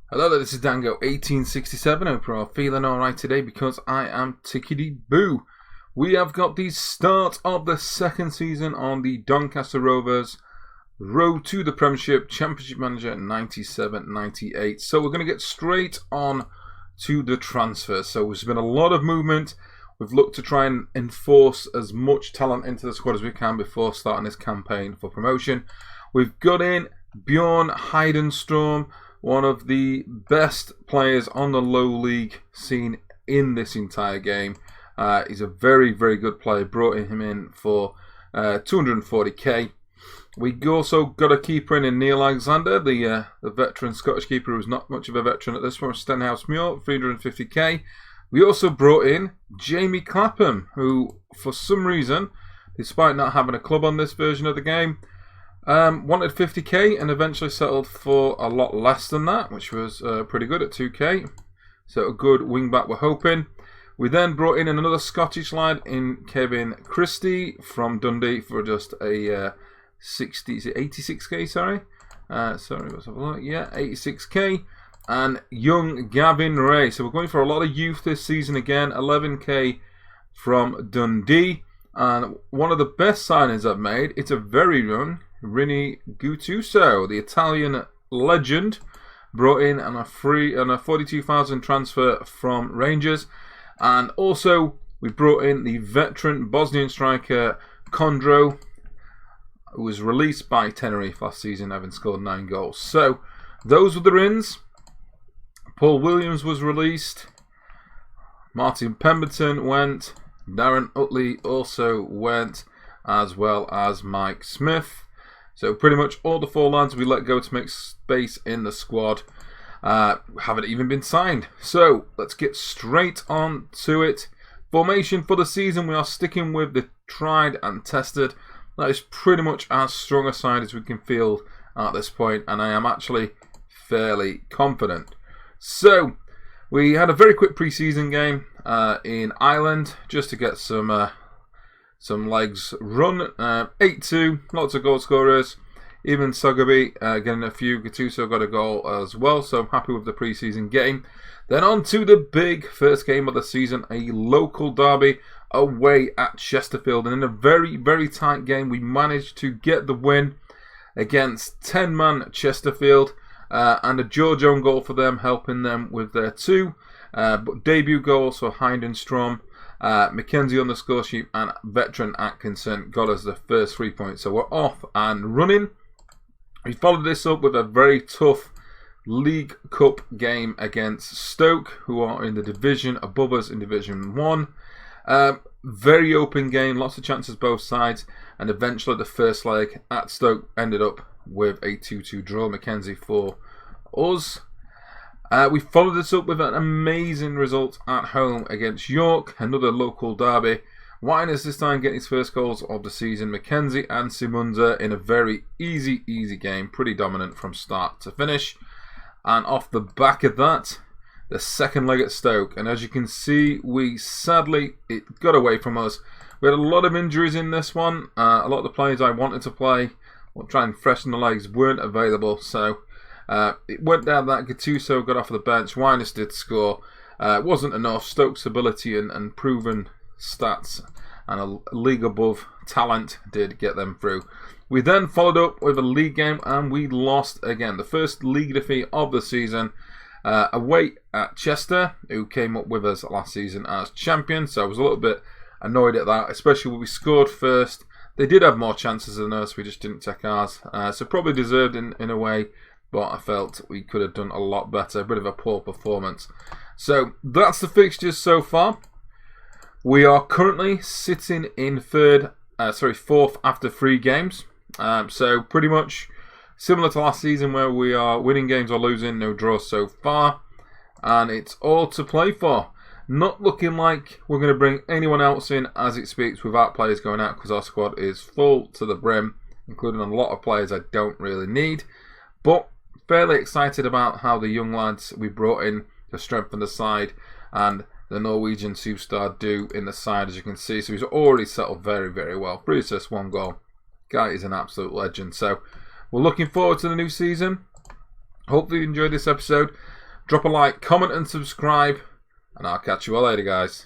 Hello there, this is Dango1867. Hope you're all feeling alright today because I am tickety-boo. We have got the start of the second season on the Doncaster Rovers Road to the Premiership Championship Manager 97-98. So we're going to get straight on to the transfers. So there's been a lot of movement. We've looked to try and enforce as much talent into the squad as we can before starting this campaign for promotion. We've got in Bjorn Heidenstorm, one of the best players on the low league scene in this entire game. He's a very, very good player. Brought him in for 240k. We also got a keeper in Neil Alexander, the veteran Scottish keeper who's not much of a veteran at this point, Stenhouse Muir, 350k. We also brought in Jamie Clapham, who for some reason, despite not having a club on this version of the game, wanted 50k and eventually settled for a lot less than that, which was pretty good at 2k. So a good wing back we're hoping. We then brought in another Scottish lad in Kevin Christie from Dundee for just a 86k, sorry, let's have a look. Yeah, 86k. And young Gavin Ray. So we're going for a lot of youth this season again. 11k from Dundee. And one of the best signings I've made, it's a very young Rini Guttuso, the Italian legend, brought in on a 42,000 transfer from Rangers. And also we brought in the veteran Bosnian striker Kondro, who was released by Tenerife last season, having scored 9 goals. So those were the ins. Paul Williams was released. Martin Pemberton went. Darren Utley also went, as well as Mike Smith. So pretty much all the 4 lads we let go to make space in the squad haven't even been signed. So let's get straight on to it. Formation for the season, we are sticking with the tried and tested. That is pretty much as strong a side as we can field at this point, and I am actually fairly confident. So we had a very quick pre-season game in Ireland just to get some legs run. 8-2, lots of goal scorers. Even Sogaby getting a few. Gattuso got a goal as well, so I'm happy with the pre-season game. Then on to the big first game of the season, a local derby away at Chesterfield. And in a very, very tight game, we managed to get the win against 10-man Chesterfield. And a George own goal for them, helping them with their 2. But debut goals for Heidenstorm, Mackenzie on the score sheet, and veteran Atkinson got us the first 3 points. So we're off and running. We followed this up with a very tough League Cup game against Stoke, who are in the division above us in Division 1. Very open game, lots of chances both sides, and eventually the first leg at Stoke ended up with a 2-2 draw. Mackenzie for us. We followed this up with an amazing result at home against York, another local derby. Winers this time getting his first goals of the season. Mackenzie and Simunza in a very easy game, pretty dominant from start to finish. And off the back of that, the second leg at Stoke, and as you can see, it got away from us. We had a lot of injuries in this one. A lot of the players I wanted to play or try and freshen the legs weren't available, so it went down that Gattuso got off the bench. Winers did score. It wasn't enough. Stoke's ability and proven stats and a league above talent did get them through. We then followed up with a league game and we lost again. The first league defeat of the season away at Chester, who came up with us last season as champions. So I was a little bit annoyed at that, especially when we scored first. They did have more chances than us, we just didn't take ours. So probably deserved in a way, but I felt we could have done a lot better. A bit of a poor performance. So that's the fixtures so far. We are currently sitting in fourth after 3 games. So pretty much similar to last season where we are winning games or losing, no draws so far. And it's all to play for. Not looking like we're going to bring anyone else in as it speaks without players going out, because our squad is full to the brim, including a lot of players I don't really need. But fairly excited about how the young lads we brought in to strengthen the side and the Norwegian superstar do in the side, as you can see. So he's already settled very, very well. 3 assists, 1 goal. Guy is an absolute legend. So we're looking forward to the new season. Hopefully you enjoyed this episode. Drop a like, comment and subscribe. And I'll catch you all later, guys.